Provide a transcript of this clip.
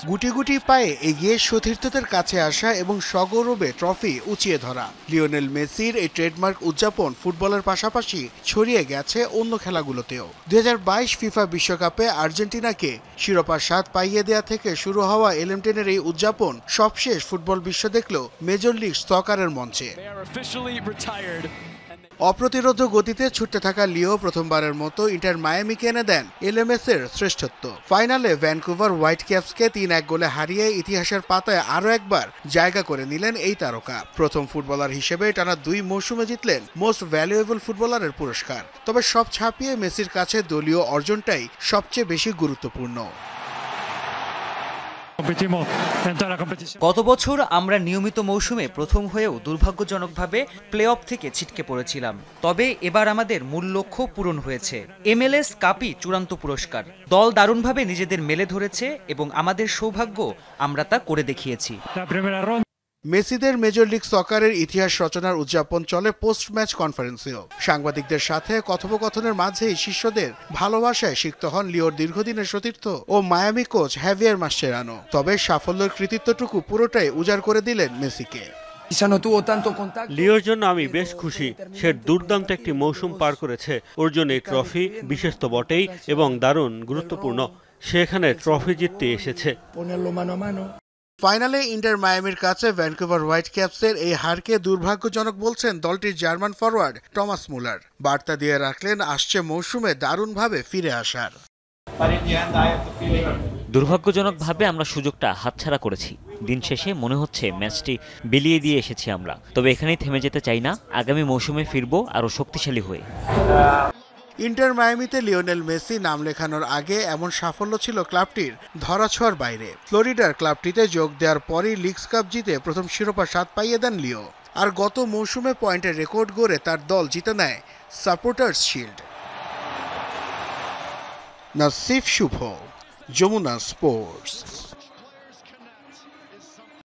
গুটি গুটি পায়ে এগিয়ে সতীর্থদের কাছে আসা এবং সগৌরবে ট্রফি উঁচিয়ে ধরা লিওনেল মেসির এই ট্রেডমার্ক উদযাপন ফুটবলের পাশাপাশি ছড়িয়ে গেছে অন্য খেলাগুলোতেও 2022 ফিফা বিশ্বকাপে আর্জেন্টিনাকে শিরোপার স্বাদ পাইয়ে দেয়া থেকে শুরু হওয়া এলেমটেনের এই উদযাপন সবশেষ ফুটবল বিশ্ব দেখল মেজর লিগ সকারের মঞ্চে। অপ্রতিরোধ গতিতে ছুটতে থাকা লিও প্রথমবারের মতো ইন্টার মায়ামিকে এনে দেন এলএমএস-এর শ্রেষ্ঠত্ব। ফাইনালে ভ্যানকুভার হোয়াইট ক্যাপসকে 3-1 গোলে হারিয়ে ইতিহাসের পাতায় আরও একবার জায়গা করে নিলেন এই তারকা। প্রথম ফুটবলার হিসেবে টানা 2 মৌসুমে জিতলেন মোস্ট ভ্যালুয়েবল ফুটবলারের পুরস্কার। তবে সব ছাপিয়ে মেসির কাছে দলীয় অর্জনটাই সবচেয়ে বেশি গুরুত্বপূর্ণ। গত বছর আমরা নিয়মিত মৌসুমে প্রথম হয়েও দুর্ভাগ্যজনকভাবে প্লে অফ থেকে ছিটকে পড়েছিলাম। তবে এবার আমাদের মূল লক্ষ্য পূরণ হয়েছে। MLS কাপই চূড়ান্ত পুরস্কার। দল দারুণভাবে নিজেদের মেলে ধরেছে এবং আমাদের সৌভাগ্য আমরা তা করে দেখিয়েছি। মেসিদের মেজর লিগ সকারের ইতিহাস রচনার উদযাপন চলে পোস্ট ম্যাচ কনফারেন্সেও। সাংবাদিকদের সাথে কথোপকথনের মাঝেই শিষ্যদের ভালোবাসায় সিক্ত হন লিওর দীর্ঘদিনের সতীর্থ ও মায়ামি কোচ হ্যাভিয়ার মাসচেরানো। তবে সাফল্যের কৃতিত্বটুকু পুরোটাই উজাড় করে দিলেন মেসিকে। লিওর জন্য আমি বেশ খুশি। সে দুর্দান্ত একটি মৌসুম পার করেছে। ওর জন্য এই ট্রফি বিশেষ তো বটেই এবং দারুণ গুরুত্বপূর্ণ। সে এখানে ট্রফি জিততে এসেছে। ফাইনালে ইন্টার মায়ামির কাছে ভ্যানকুভার হোয়াইট ক্যাপসের এই হারকে দুর্ভাগ্যজনক বলছেন দলটির জার্মান ফরওয়ার্ড টমাস মুলার। বার্তা দিয়ে রাখলেন আসছে মৌসুমে দারুণভাবে ফিরে আসার। দুর্ভাগ্যজনকভাবে আমরা সুযোগটা হাতছাড়া করেছি। দিন শেষে মনে হচ্ছে ম্যাচটি বিলিয়ে দিয়ে এসেছি আমরা। তবে এখানেই থেমে যেতে চাই না। আগামী মৌসুমে ফিরবো আরও শক্তিশালী হয়ে। ইন্টার মায়ামিতে লিওনেল মেসি নাম লেখানোর আগে এমন সাফল্য ছিল ক্লাবটির ধরাছোঁয়ার বাইরে। ফ্লোরিডার ক্লাবটিতে যোগ দেওয়ার পরই লিগস কাপ জিতে প্রথম শিরোপা স্বাদ পাইয়ে দেন লিও। আর গত মৌসুমে পয়েন্টের রেকর্ড গড়ে তার দল জিতে নেয় সাপোর্টার্স শিল্ড। নাসিফ শুভ, যমুনা স্পোর্টস।